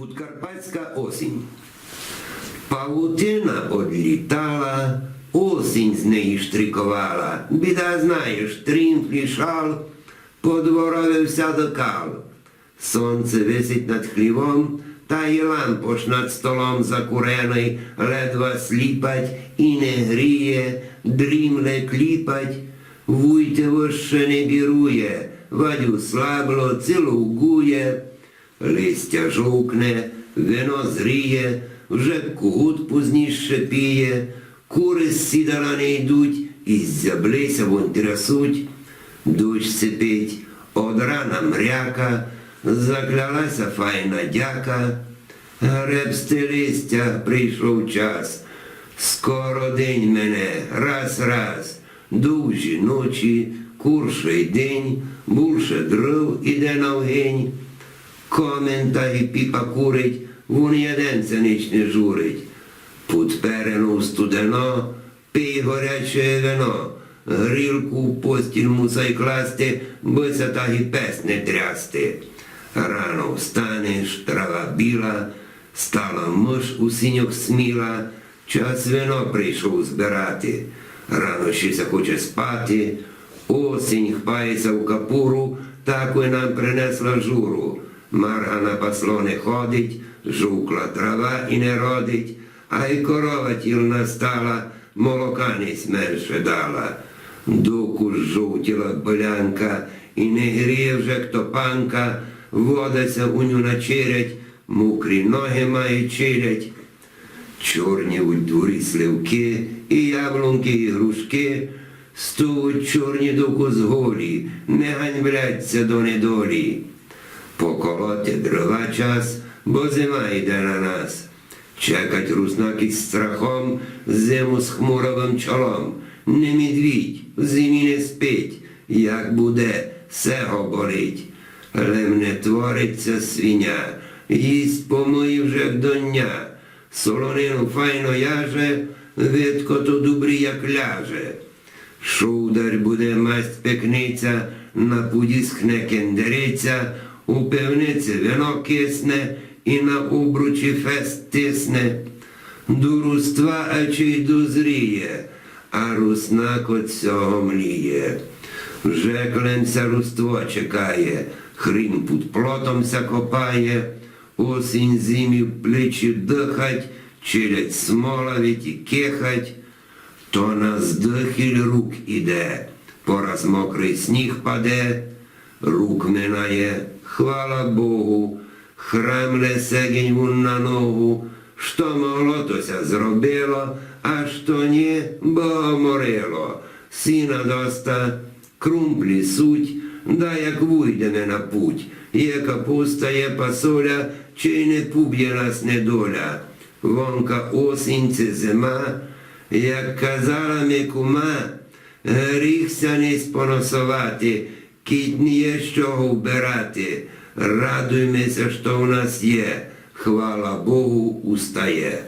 Подкарпатська осінь. Павутина одлітала, осінь з неї штрикувала. Біда, знаєш, трімфлі шал, подворовився до кал. Сонце висить над хлівом, та й лампош над столом закурений, ледва сліпать і не гріє, дрімле кліпать. Вуйтево ще не бірує, Вадю слабло цілугує. Листя жовкне, вино зріє, вже кугут пізніше піє, кури з сідала не йдуть, із-за блися вон трясуть. Дощ сипить, од рана мряка, заклялася файна дяка. Гребсти листя, прийшов час, скоро день мене, раз, довжі ночі, курший день, більше дров іде навгень. Комен та й піпа курить, вон єден це ніч не журить. Під перену студено, пий горяче вино, грілку в постіль мусай класти, бо це та й пес не трясти. Рано встанеш, трава біла, стала миш у синьок сміла, час вино прийшов збирати. Рано ще се хоче спати, осінь хпається в капуру, таку нам принесла журу. Марга на пасло не ходить, жукла трава і не родить, а й корова тілна стала, молока не менше дала. Дуку жовтіла болянка, і не гріє вже ктопанка, водася у ню начерять, мокрі ноги має чилять. Чорні у дворі сливки, і яблунки, і грушки, стуть чорні дуку з голі, не ганьбляться до недолі. Поколоти дрова час, бо зима йде на нас. Чекать руснаки з страхом, зиму з хмуровим чолом. Не медвідь, в зимі не спить, як буде, сего болить. Лем не твориться свиня, їсть помиє вже до дня. Солонину файно яже, видко то добрі як ляже. Шудар буде масть пекниця, на пуді схне кендериця, у пивниці вино кисне і на обручі фест тисне. До руства аче й дозріє, а руснак от цього мліє. Вже кленця руство чекає, хрін під плотом ся копає, осінь зимі в плечі дихать, чилять смоловить і кихать. То на здихіль рук іде, пораз мокрий сніг паде, рук минає, хвала Богу, хремле сегінь вон на ногу, що могло тося зробило, а що ні, Бога морило. Сіна доста, крумплі суть, да як вуйдеме на путь, є капуста, є пасоля, чи не пуб'є нас недоля. Вонка осінь це зима, як казала ми кума, гріхся не споносувати, кіть не є з чого вбирати. Радуймося, що в нас є, хвала Богу, устає.